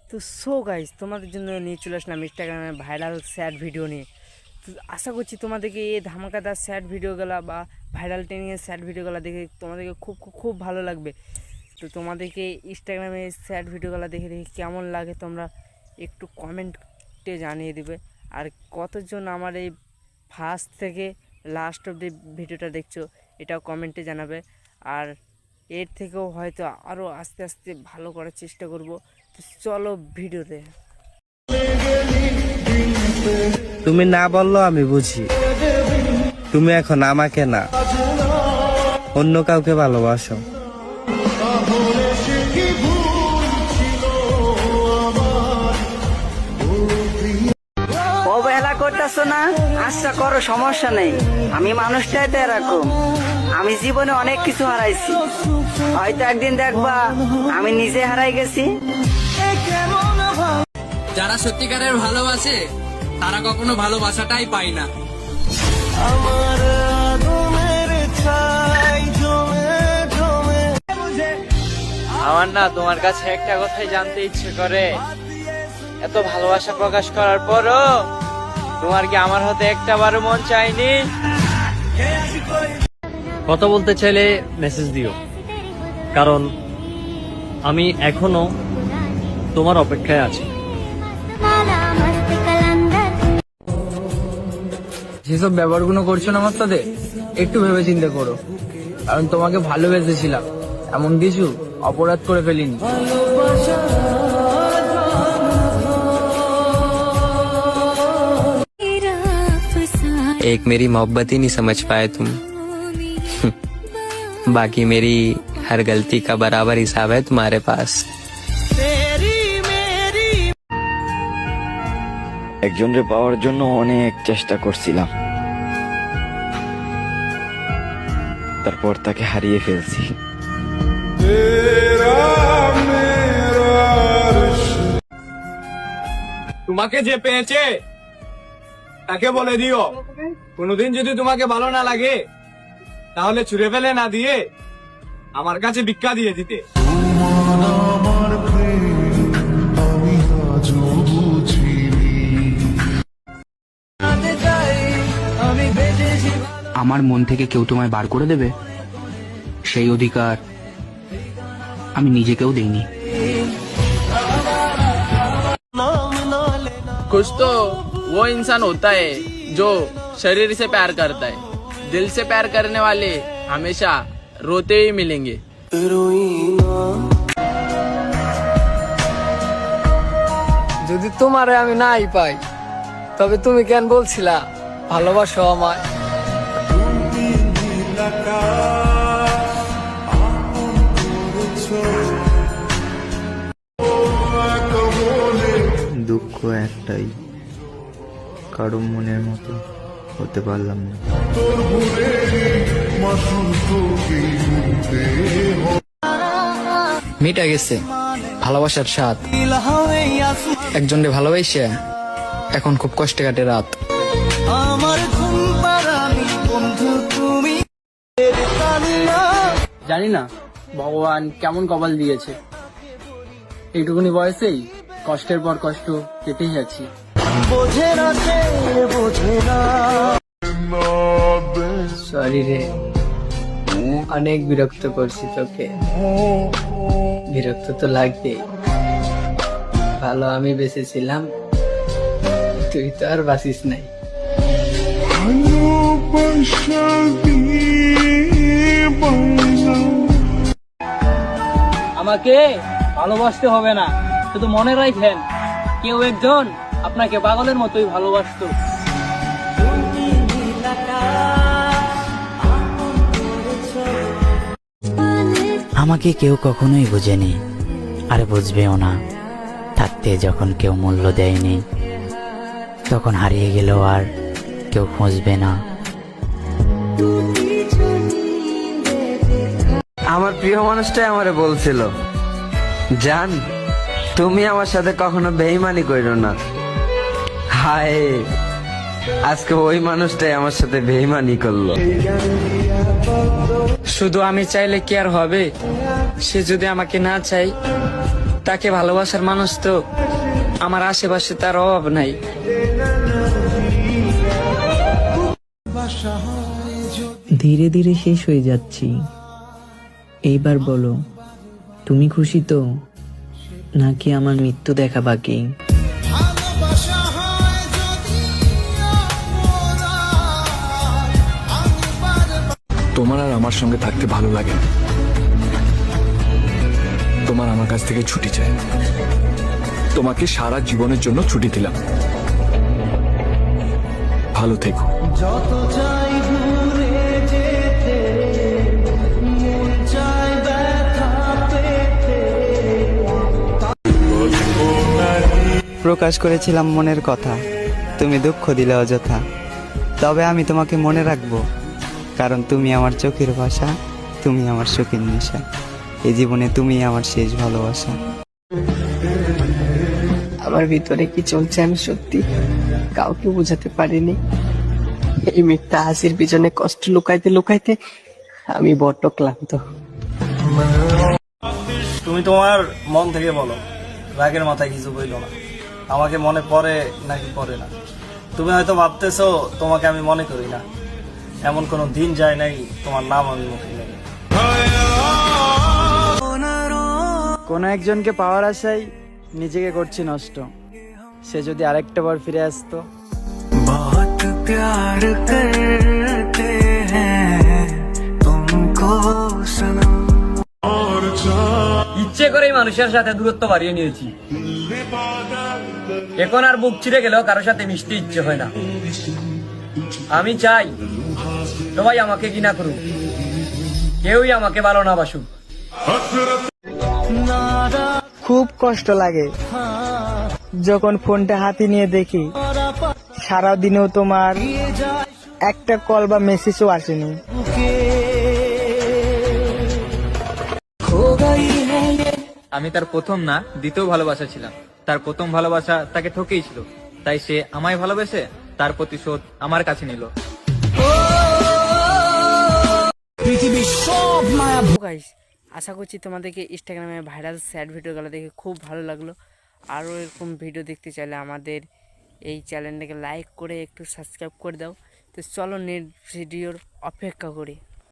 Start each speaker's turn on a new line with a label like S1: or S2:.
S1: তো গাইস, তোমাদের জন্য নিয়ে চলে আসলাম ইনস্টাগ্রামে ভাইরাল স্যাড ভিডিও নিয়ে। তো আশা করছি তোমাদেরকে এই ধামাকাদার স্যাড ভিডিওগুলো বা ভাইরাল ট্রেনিংয়ের স্যাড ভিডিওগুলো দেখে তোমাদেরকে খুব খুব খুব ভালো লাগবে। তো তোমাদেরকে ইনস্টাগ্রামে স্যাড ভিডিওগুলো দেখে দেখে কেমন লাগে তোমরা একটু কমেন্টে জানিয়ে দেবে। আর কতজন আমার এই ফার্স্ট থেকে লাস্ট অবধি ভিডিওটা দেখছো এটাও কমেন্টে জানাবে। আর এর থেকেও হয়তো আরও আস্তে আস্তে ভালো করার চেষ্টা করব। তো চলো ভিডিওতে।
S2: তুমি না বললো আমি বুঝি, তুমি এখন আমাকে না অন্য কাউকে ভালোবাসো।
S3: অবহেলা করতেছো না, আশা করো, সমস্যা নেই। আমি মানুষটাই তো এরকম, আমি জীবনে অনেক কিছু হারাইছি, হয়তো একদিন দেখবা আমি নিজে হারাই গেছি।
S4: যারা সত্যিকারের ভালোবাসে তারা কখনো ভালোবাসাটাই পায় না।
S5: আমার না তোমার কাছে একটা কথাই জানতে ইচ্ছে করে, এত ভালোবাসা প্রকাশ করার পরও তোমার কি আমার হতে একটা বারো মন চাইনি?
S6: কথা বলতে চাইলে মেসেজ দিও, কারণ আমি এখনো তোমার অপেক্ষায় আছি।
S7: যেসব ব্যবহারগুলো করছো না আমার সাথে, একটু ভেবে চিন্তা করো, কারণ তোমাকে ভালোবেসেছিলাম, এমন কিছু অপরাধ করে ফেলিনি।
S8: एक मेरी मोहब्बत ही नहीं समझ पाए तुम। बाकी मेरी हर गलती का बराबर हिसाब है तुम्हारे पास।
S9: একজনরে পাওয়ার জন্য অনেক চেষ্টা করছিলাম, তারপর তাকে হারিয়ে ফেলছি।
S4: তোমাকে যে পেয়েছে তাকে বলে দিও, কোনোদিন যদি তোমাকে ভালো না লাগে তাহলে ছুঁড়ে ফেলে না দিয়ে আমার কাছে ভিক্ষা দিয়ে দিতে।
S10: আমার মন থেকে কেউ তোমায় বার করে দেবে, সেই অধিকার আমি নিজেকেও দেইনি।
S5: कुछ तो वो इंसान होता है जो शरीर से प्यार करता है, दिल से प्यार करने वाले हमेशा रोते ही मिलेंगे।
S7: যদি তোমারে আমি নাই পাই, তবে তুমি কেন বলছিলা ভালোবাসো আমায়?
S2: দুঃখ একটাই, কারো মনের মতো হতে পারলাম না।
S7: মিটা গেছে ভালোবাসার স্বাদ, একজনকে ভালোবাসে এখন খুব কষ্টে কাটে রাত।
S3: জানি না ভগবান কেমন কপাল দিয়েছে, এইটুকুনি বয়সেই কষ্টের পর কষ্ট কেটেই যাচ্ছি। সরি রে, অনেক বিরক্ত করছি তোকে। বিরক্ত তো লাগবেই, ভালো আমি বেঁচেছিলাম, তুই তো আর বাঁচিস নাই।
S7: আমাকে ভালোবাসতে হবে না, শুধু মনে রাখেন কেউ একজন আপনাকে পাগলের মতোই ভালোবাসতো।
S3: আমাকে কেউ কখনোই বোঝেনি, আর বুঝবেও না। থাকতে যখন কেউ মূল্য দেয়নি, তখন হারিয়ে গেলেও আর কেউ খুঁজবে না।
S2: আমার প্রিয় মানুষটাই আমারে বলছিল, জান তুমি আমার সাথে কখনো বেইমানি করো না। হায়, আজকে ওই মানুষটাই আমার সাথে বেইমানি করলো।
S7: শুধু আমি চাইলে কি আর হবে? সে যদি আমাকে না চাই,
S8: তাকে ভালোবাসার মানুষ তো আমার আশেপাশে তার অভাব নাই।
S11: ধীরে ধীরে শেষ হয়ে যাচ্ছি। এইবার বলো, তুমি খুশি তো, নাকি আমার মৃত্যু দেখা বাকি?
S12: তোমার আর আমার সঙ্গে থাকতে ভালো লাগে না। তোমার আমার কাছ থেকে ছুটি চাই। তোমাকে সারা জীবনের জন্য ছুটি দিলাম। ভালো থেকো।
S13: প্রকাশ করেছিলাম মনের কথা, তুমি দুঃখ দিলে অযথা। তবে আমি তোমাকে মনে রাখবো, কারণ তুমি আমার চোখের ভাষা, তুমি আমার চোখের নেশা। এই জীবনে তুমি আমার শেষ ভালোবাসা।
S11: আমার ভিতরে কি চলছে আমি সত্যি কাউকে বোঝাতে পারিনি। এই মিথ্যা হাসির পিছনে কষ্ট লুকাইতে লুকাইতে আমি বড্ড ক্লান্ত।
S6: তুমি তোমার মন থেকে বলো, রাগের মাথায় কিছু বইলো না। আমাকে মনে পড়ে নাকি পড়ে না। তুমি হয়তো ভাবতেছো তোমাকে আমি মনে করি না। এমন কোনো দিন যায় নাই তোমার নাম আমি মুখে নেই।
S13: কোন একজনকে পাওয়ার আশায় নিজেকে করছি নষ্ট। সে যদি আরেকটা বার ফিরে আসতো। বহুত প্যার করতে হ্যাঁ তুমকো সনম।
S6: ইচ্ছে করেই মানুষের সাথে দূরত্ব বাড়িয়ে নিয়েছি। এখন আর বুক ছিঁড়ে গেলেও কারোর সাথে মিশতে ইচ্ছে হয় না। আমি চাই সবাই আমাকে ঘৃণা করুক, কেউই আমাকে ভালো না বাসুক।
S11: খুব কষ্ট লাগে যখন ফোনটা হাতে নিয়ে দেখি সারাদিনেও তোমার একটা কল বা মেসেজও আসেনি।
S5: আমি তার প্রথম না দ্বিতীয় ভালোবাসা ছিলাম। তার প্রথম ভালোবাসা তাকে ঠকেইছিল, তাই সে আমায় ভালোবেসে তার প্রতিশোধ আমার কাছে নিল।
S1: গাইস, আশা করছি তোমাদেরকে ইনস্টাগ্রামে ভাইরাল স্যাড ভিডিওগুলো দেখে খুব ভালো লাগলো। আরও এরকম ভিডিও দেখতে চাইলে আমাদের এই চ্যানেলটাকে লাইক করে একটু সাবস্ক্রাইব করে দাও। তো চলো নেক্সট ভিডিওর অপেক্ষা করি।